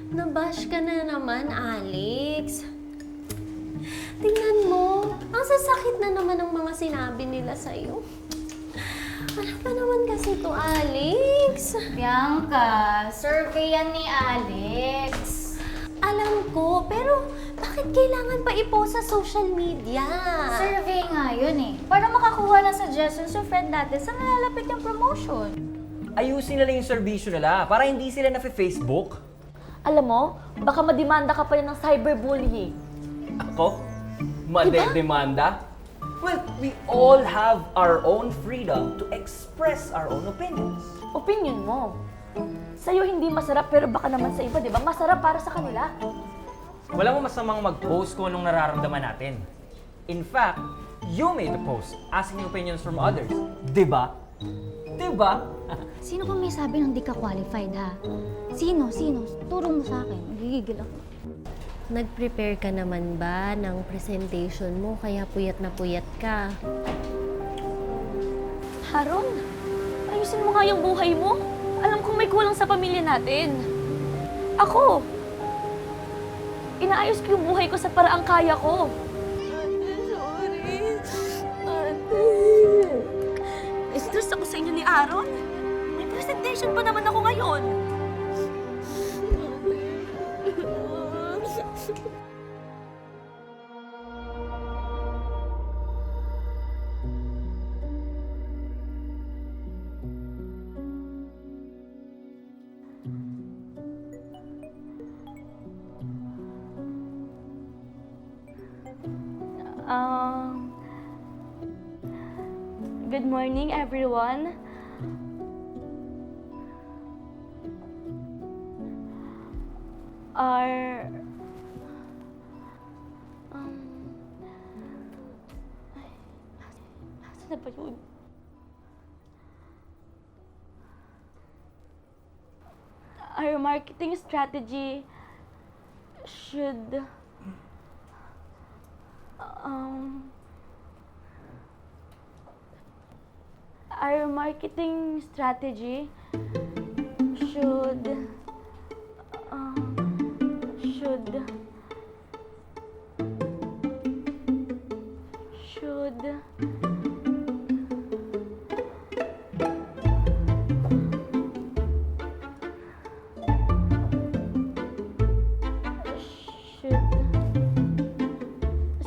Nabash ka na naman, Alex. Tingnan mo, ang sasakit na naman ng mga sinabi nila sa'yo. Ano ba naman kasi to, Alex? Bianca, survey yan ni Alex. Alam ko, pero bakit kailangan pa i-post sa social media? Survey nga yun eh. Para makakuha ng suggestions yung friend natin sa nalalapit yung promotion. Ayusin nila yung serbisyo nila para hindi sila na-Facebook. Alam mo, baka mademanda ka pa rin ng cyberbullying. Ako? Madedemanda? Well, we all have our own freedom to express our own opinions. Opinion mo. Sa'yo hindi masarap pero baka naman sa iba, di ba? Masarap para sa kanila. Walang masamang mag-post kung anong nararamdaman natin. In fact, you made the post asking opinions from others. Diba? Diba? Sino ba may sabi ng di ka qualified ha? Sino? Turo mo sa akin. Gigigil ako. Nag-prepare ka naman ba ng presentation mo kaya puyat na puyat ka? Haron, ayusin mo nga yung buhay mo. Alam kong may kulang sa pamilya natin. Ako, inaayos ko yung buhay ko sa paraang kaya ko. Stress ako sa inyo ni Aaron. May presentation pa naman ako ngayon. Good morning, everyone. Our nasaan na ba yun? Our marketing strategy should our marketing strategy should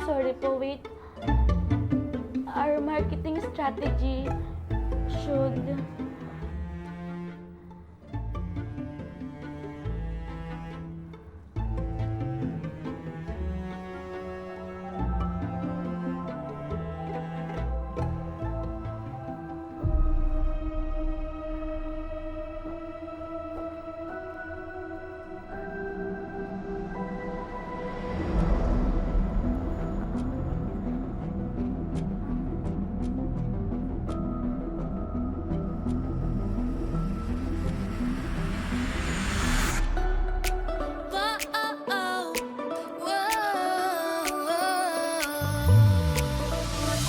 sorry po, wait. Our marketing strategy should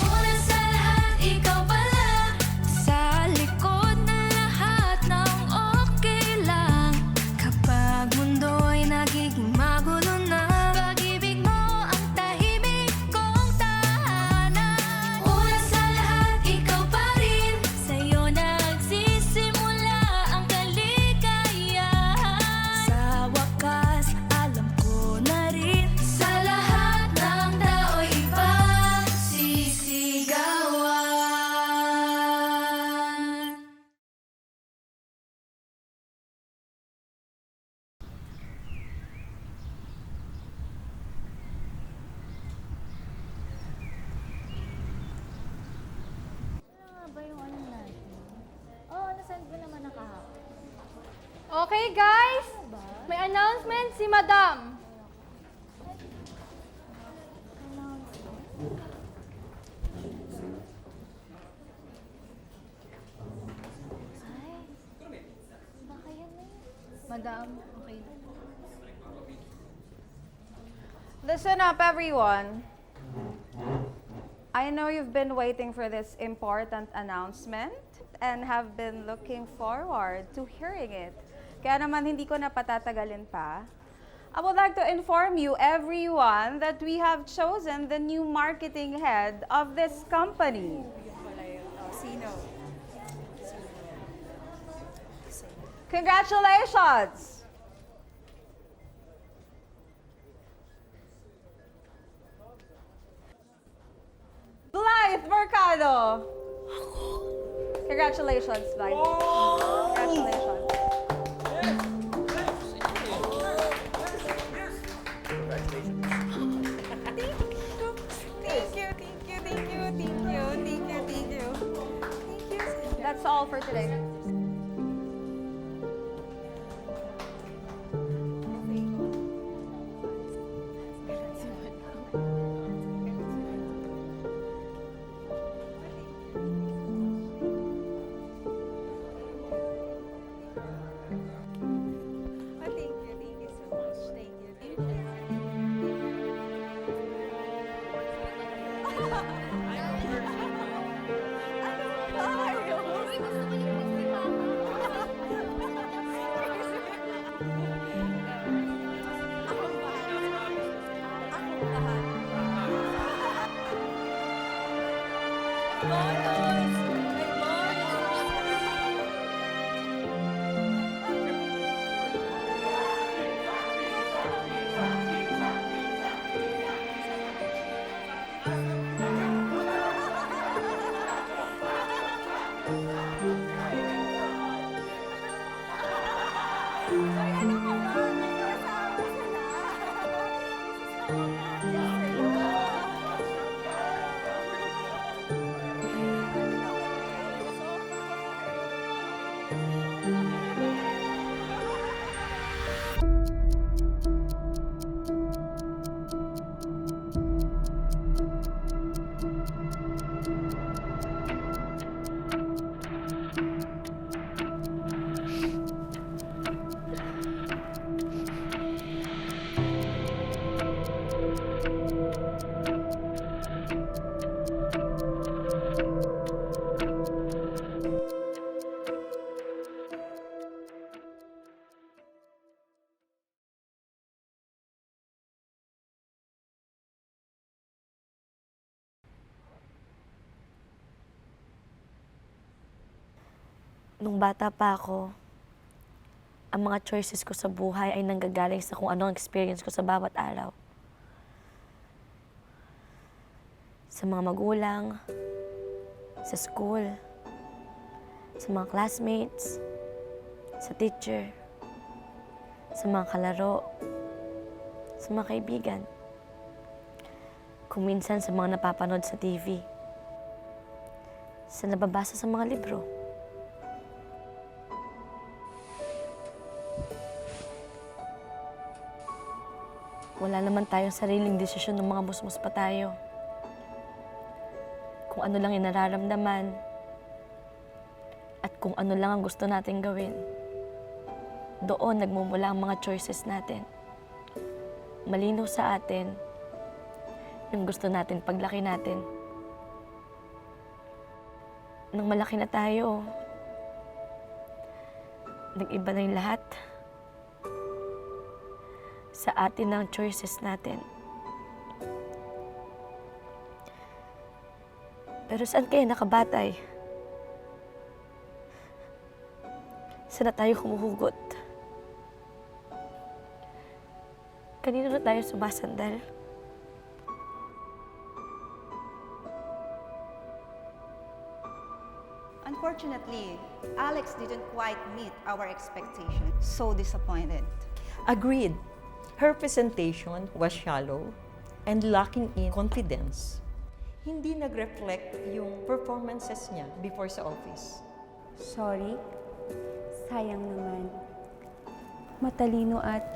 Una sa lahat, ikaw pala. Sa likod ng lahat ng okay lang. Kapag mundo'y nagiging magulo na, pag-ibig mo ang tahimik kong tahanan. Una sa lahat, ikaw pa rin. Sa'yo nagsisimula ang kaligayahan. Sa wakas, alam ko na rin. Sa lahat ng tao'y ipagsisigawan. Ano nga ba yung ano natin? Oo, nasend ko naman na kahapon. Okay, guys! May announcement si Madam. Baka yan na yun. Madam, okay. Listen up, everyone. I know you've been waiting for this important announcement and have been looking forward to hearing it. Kaya naman hindi ko na patatagalin pa. I would like to inform you, everyone, that we have chosen the new marketing head of this company. Congratulations! Blythe Mercado! Congratulations, Blythe. Congratulations. That's all for today. Nung bata pa ako, ang mga choices ko sa buhay ay nanggagaling sa kung anong experience ko sa bawat araw. Sa mga magulang, sa school, sa mga classmates, sa teacher, sa mga kalaro, sa mga kaibigan. Kung minsan sa mga napapanood sa TV, sa nababasa sa mga libro. Wala naman tayong sariling desisyon ng mga musmus pa tayo. Kung ano lang yung nararamdaman at kung ano lang ang gusto nating gawin. Doon nagmumula ang mga choices natin. Malinaw sa atin yung gusto natin paglaki natin. Nang malaki na tayo, nag-iba na yung lahat. Sa atin ang choices natin. Pero saan kaya nakabatay? Saan na tayo humuhugot? Kanino na tayo sumasandal? Unfortunately, Alex didn't quite meet our expectations. So disappointed. Agreed. Her presentation was shallow and lacking in confidence. Hindi nag-reflect yung performances niya before sa office. Sorry, sayang naman. Matalino at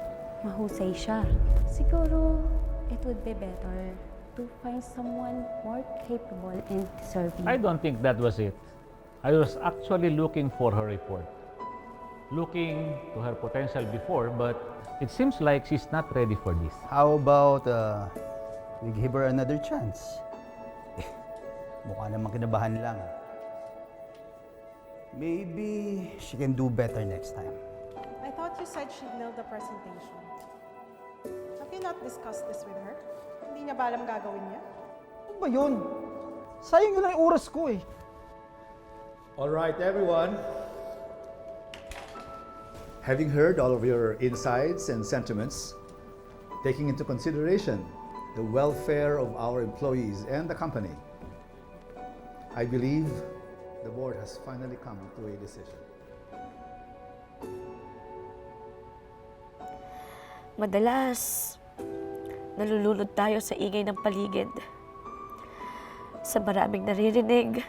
mahusay siya. Siguro, it would be better to find someone more capable and deserving. I don't think that was it. I was actually looking for her report. Looking to her potential before, but it seems like she's not ready for this. How about we give her another chance? Mukha namang kinabahan lang. Maybe she can do better next time. I thought you said she nailed the presentation. you not discuss this with her? Hindi niya ba alam gagawin niya? Ano ba yun? Sayang yun lang yung oras ko eh. All right, everyone. Having heard all of your insights and sentiments, taking into consideration the welfare of our employees and the company, I believe the board has finally come to a decision. Madalas, nalululod tayo sa ingay ng paligid. Sa maraming naririnig,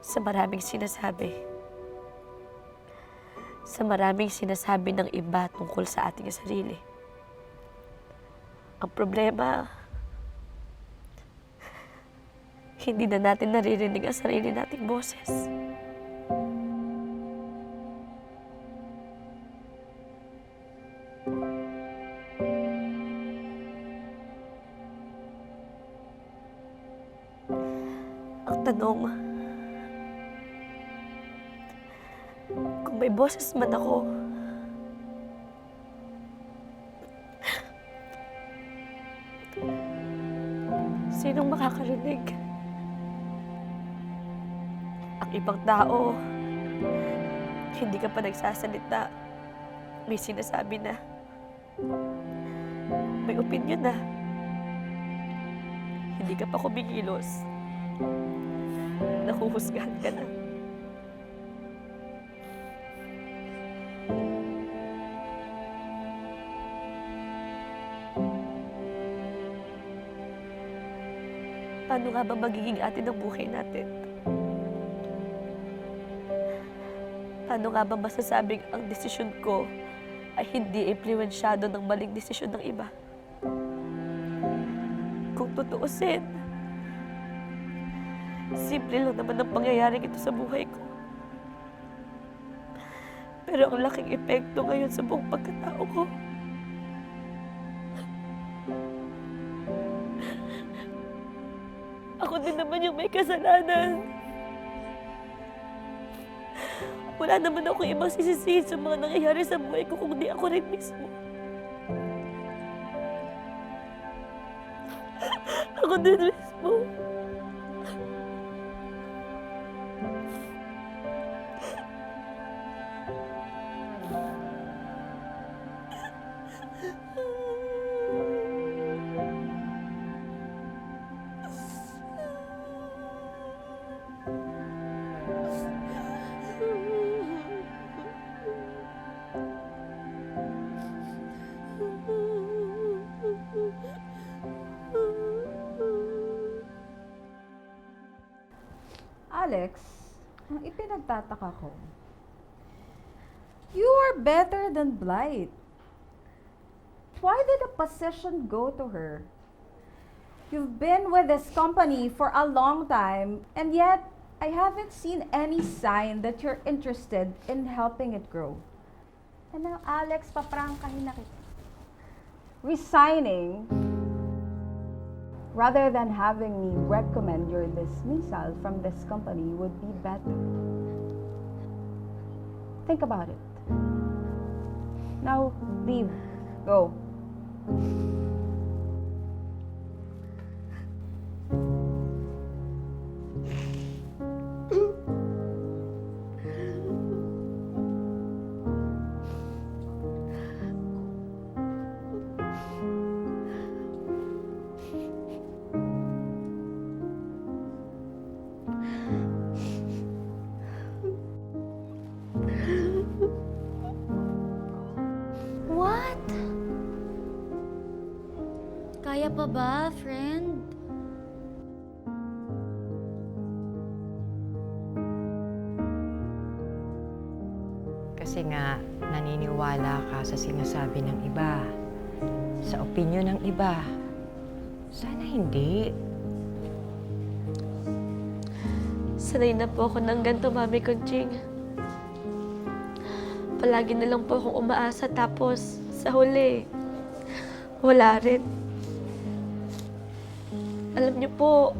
sa maraming sinasabi. Sa maraming sinasabi ng iba tungkol sa ating sarili. Ang problema, hindi na natin naririnig ang sarili nating boses. Ang tanong, kung may boses man ako, sinong makakarinig? Ang ibang tao, hindi ka pa nagsasalita, may sinasabi na, may opinion na, hindi ka pa kumikilos, nahuhusgahan ka na. Paano nga ba magiging atin ang buhay natin? Paano nga ba masasabing ang desisyon ko ay hindi impluwensyado ng maling desisyon ng iba? Kung tutuusin, simple lang naman ang pangyayaring ito sa buhay ko. Pero ang laking epekto ngayon sa buong pagkatao ko. Ako din naman yung may kasalanan. Wala naman ako ibang sisisihin sa mga nangyayari sa buhay ko kung di ako rin mismo. Ako din mismo. Alex, ang ipinagtataka ko, you are better than Blight. Why did the position go to her? You've been with this company for a long time, and yet I haven't seen any sign that you're interested in helping it grow. And now, Alex, paprangkahin na kita. Resigning rather than having me recommend your dismissal from this company would be better. Think about it. Now, leave. Go. What? Kaya pa ba, friend? Kasi nga, naniniwala ka sa sinasabi ng iba, sa opinyon ng iba. Sana hindi. Sanay na po ako ng ganito, Mami Conching. Palagi na lang po akong umaasa tapos sa huli, wala rin. Alam niyo po,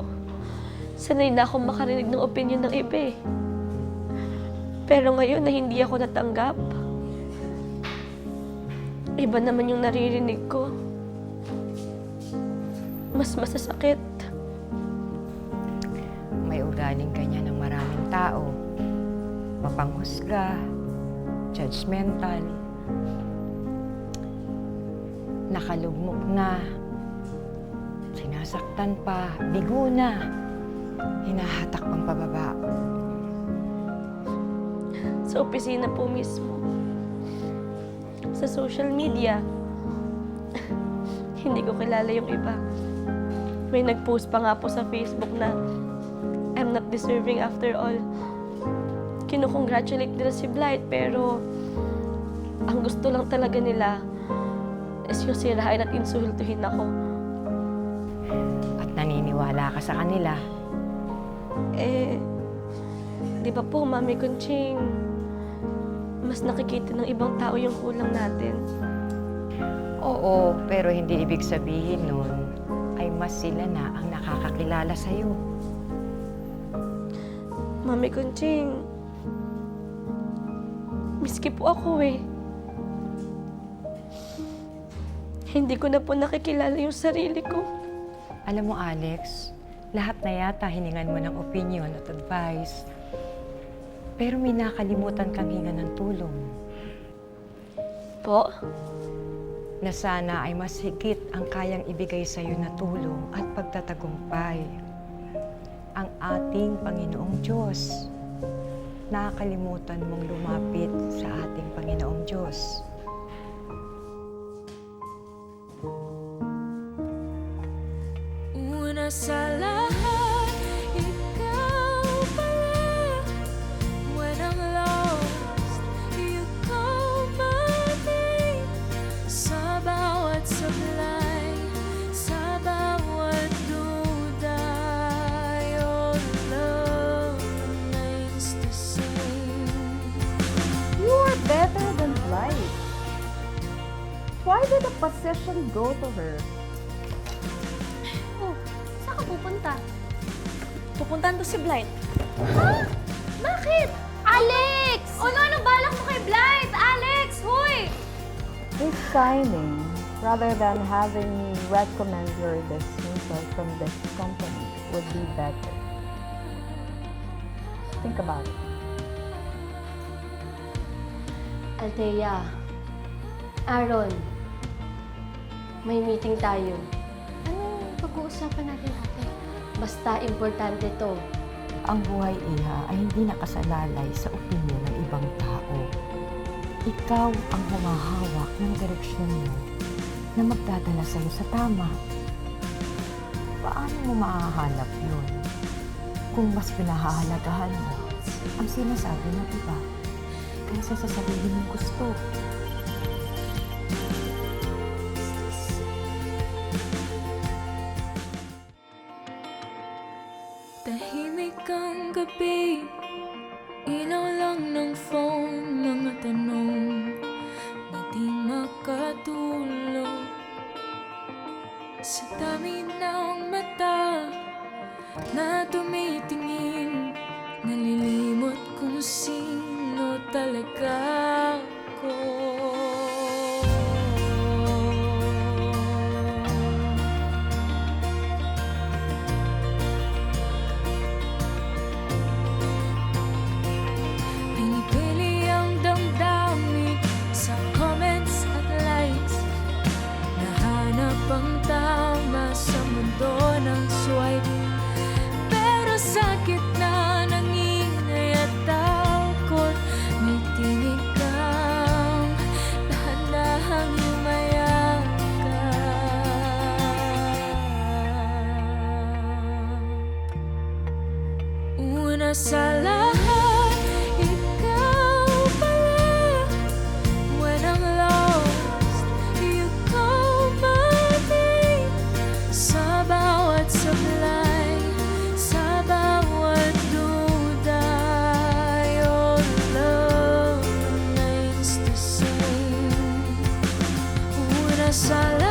sanay na akong makarinig ng opinion ng iba eh. Pero ngayon na hindi ako natanggap, iba naman yung naririnig ko. Mas masasakit. May ugaling ganyan ng maraming tao. Mapanghusga, judgmental, nakalugmok na, sinasaktan pa, bigo na, hinahatak pang pababa. Sa opisina po mismo. Sa social media. Hindi ko kilala yung iba. May nag-post pa nga po sa Facebook na I'm not deserving after all. Kino-congratulate nila si Blight pero ang gusto lang talaga nila is yung sirain at insultuhin ako. At naniniwala ka sa kanila. Di ba po, Mami Conching, mas nakikita ng ibang tao yung kulang natin. Oo, pero hindi ibig sabihin nun ay mas sila na ang nakakakilala sa'yo. Mami Conching, miski po ako Hindi ko na po nakikilala yung sarili ko. Alam mo, Alex, lahat na yata hiningan mo ng opinion at advice. Pero may nakalimutan kang hinga ng tulong. Po? Na sana ay mas higit ang kayang ibigay sa'yo na tulong at pagtatagumpay. Ang ating Panginoong Diyos. Nakakalimutan mong lumapit sa ating Panginoong Diyos. Una sa lahat, ikaw pala. When I'm lost, you call my name. Sa bawat sablay, sa bawat duda, your love remains the same. You are better than Blight. Why did the possession go to her? Saan ka pupunta? Pupuntahan to si Blight. Ha? Bakit? Alex! Ano balak mo kay Blight? Alex, huy! Resigning rather than having me recommend your dismissal from this company would be better. Think about it. Althea, Aaron, may meeting tayo. Anong pag-uusapan natin, ate? Basta importante to. Ang buhay, Iha, ay hindi nakasalalay sa opinyon ng ibang tao. Ikaw ang humahawak ng direksyon mo na magdadala sa'yo sa tama. Paano mo mahahanap yun kung mas pinahahalagahan mo ang sinasabi ng iba kaysa sa sarili mong gusto? Tahimik ang gabi, ilaw lang ng phone, mga tanong na di makatulog. Sa dami ng mata na tumitingin, nalilimot kung sino talaga ako. Pinipili ang damdamin sa comments at likes. Nahanap ang tama sa mundo ng swipe. Pero sa gitna ng ingay at takot, may tinig kang dahan-dahang yumayakap. Una sa lahat, ikaw pala. When I'm lost, you call my name. Sa bawat sablay, sa bawat duda, your love remains the same. Una sa lahat,